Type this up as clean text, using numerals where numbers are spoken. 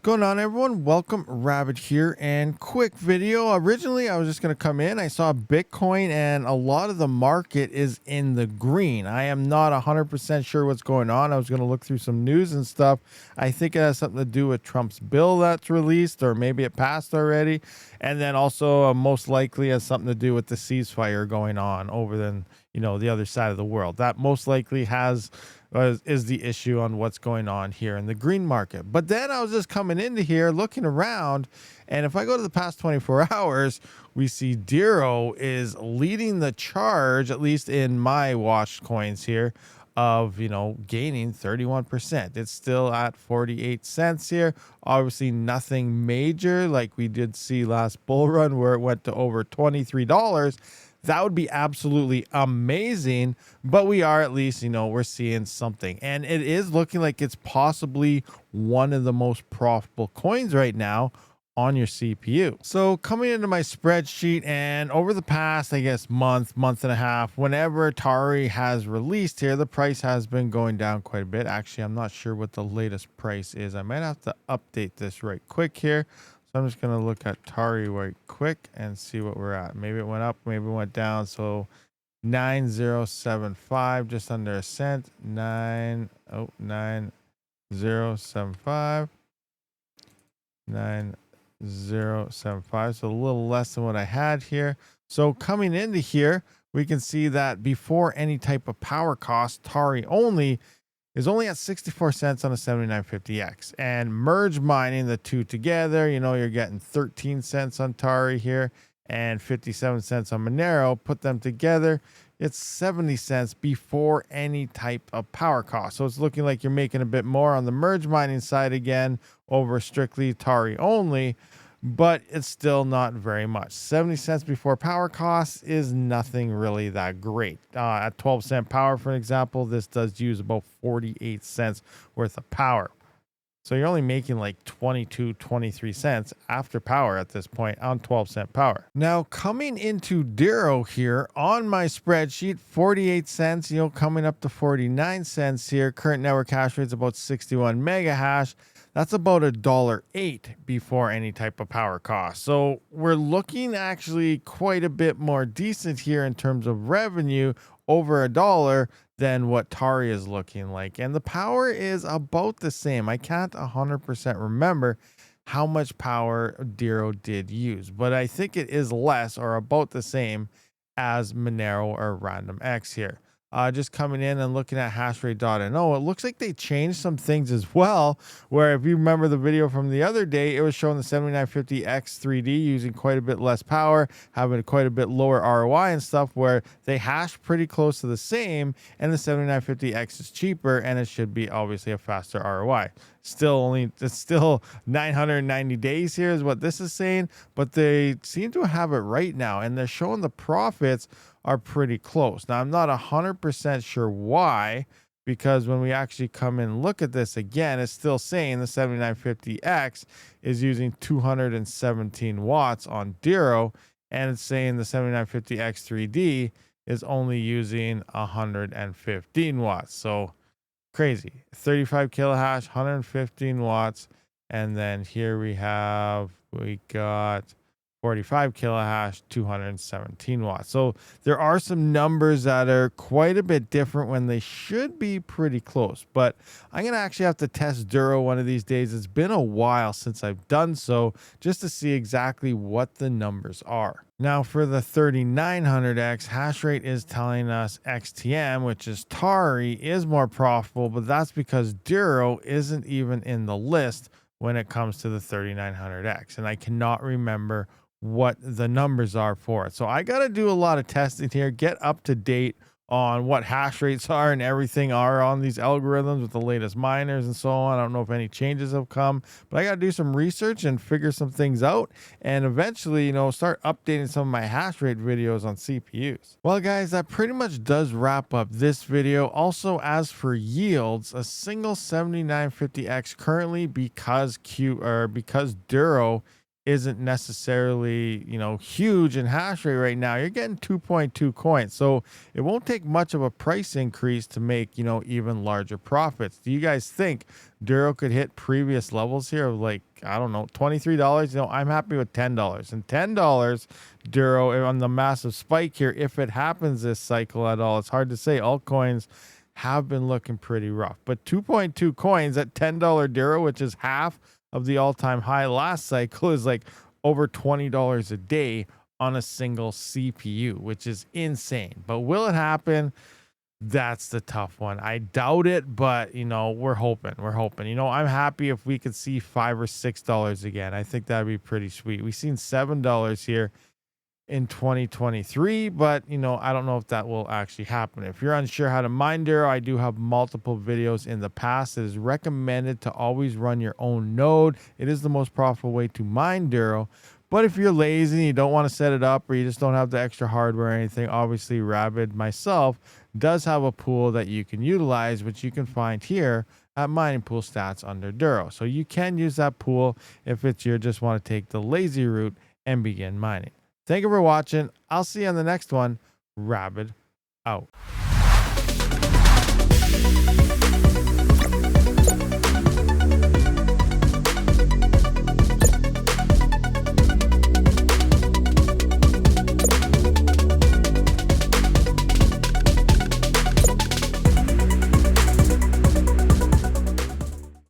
Going on, everyone? Welcome, Rabid here, and quick video. Originally I was just going to come in, I saw Bitcoin and a lot of the market is in the green. I am not 100% sure what's going on. I was going to look through some news and stuff. I think it has something to do with Trump's bill that's released, or maybe it passed already, and then also most likely has something to do with the ceasefire going on over the other side of the world. That most likely is the issue on what's going on here in the green market. But then I was just coming into here looking around, and if I go to the past 24 hours, we see Dero is leading the charge, at least in my watched coins here, of gaining 31%. It's still at 48 cents here. Obviously nothing major like we did see last bull run where it went to over $23. That would be absolutely amazing, but we are at least, we're seeing something. And it is looking like it's possibly one of the most profitable coins right now on your CPU. So coming into my spreadsheet, and over the past, I guess, month and a half, whenever Tari has released here, the price has been going down quite a bit. Actually, I'm not sure what the latest price is. I might have to update this right quick here. So I'm just going to look at Tari right quick and see what we're at. Maybe it went up, maybe it went down. So 9075, just under a cent. 9075. 9075. So a little less than what I had here. So coming into here, we can see that before any type of power cost, Tari is only at 64 cents on a 7950X, and merge mining the two together, you're getting 13 cents on Tari here and 57 cents on Monero. Put them together, it's 70 cents before any type of power cost. So it's looking like you're making a bit more on the merge mining side again over strictly Tari only, but it's still not very much. 70 cents before power costs is nothing really that great. At 12-cent power, for example, this does use about 48 cents worth of power. So you're only making like 22, 23 cents after power at this point on 12-cent power. Now coming into Dero here on my spreadsheet, 48 cents, coming up to 49 cents here. Current network hash rate is about 61 mega hash. That's about $1.08 before any type of power cost. So we're looking actually quite a bit more decent here in terms of revenue, over $1 than what Tari is looking like. And the power is about the same. I can't 100% remember how much power Dero did use, but I think it is less or about the same as Monero or Random X here. Just coming in and looking at hashrate.no, it looks like they changed some things as well, where if you remember the video from the other day, it was showing the 7950X 3D using quite a bit less power, having quite a bit lower ROI and stuff, where they hash pretty close to the same, and the 7950X is cheaper, and it should be obviously a faster ROI. It's still 990 days here is what this is saying, but they seem to have it right now, and they're showing the profits are pretty close. Now, I'm not 100% sure why, because when we actually come and look at this again, it's still saying the 7950X is using 217 watts on Dero, and it's saying the 7950X 3D is only using 115 watts. So crazy. 35 kilohash, 115 watts. And then here we got 45 kilohash, 217 watts. So there are some numbers that are quite a bit different when they should be pretty close. But I'm going to actually have to test Dero one of these days. It's been a while since I've done so, just to see exactly what the numbers are. Now for the 3900X, hash rate is telling us XTM, which is Tari, is more profitable, but that's because Dero isn't even in the list when it comes to the 3900X. And I cannot remember what the numbers are for it. So I got to do a lot of testing here, get up to date on what hash rates are and everything are on these algorithms with the latest miners and so on. I don't know if any changes have come, but I got to do some research and figure some things out, and eventually, start updating some of my hash rate videos on CPUs. Well, guys, that pretty much does wrap up this video. Also, as for yields, a single 7950X currently, because Dero isn't necessarily, huge in hash rate right now, you're getting 2.2 coins. So it won't take much of a price increase to make, even larger profits. Do you guys think Dero could hit previous levels here of, like, I don't know, $23? I'm happy with $10. And $10 Dero on the massive spike here, if it happens this cycle at all, it's hard to say. Altcoins have been looking pretty rough. But 2.2 coins at $10 Dero, which is half of the all-time high last cycle, is like over $20 a day on a single CPU, which is insane. But will it happen? That's the tough one. I doubt it, but we're hoping. I'm happy if we could see $5 or $6 again. I think that'd be pretty sweet. We've seen $7 here in 2023, but I don't know if that will actually happen. If you're unsure how to mine Dero, I do have multiple videos in the past. It is recommended to always run your own node. It is the most profitable way to mine Dero. But if you're lazy and you don't want to set it up, or you just don't have the extra hardware or anything, obviously Rabid myself does have a pool that you can utilize, which you can find here at Mining Pool Stats under Dero. So you can use that pool if you just want to take the lazy route and begin mining. Thank you for watching. I'll see you on the next one. Rabid out.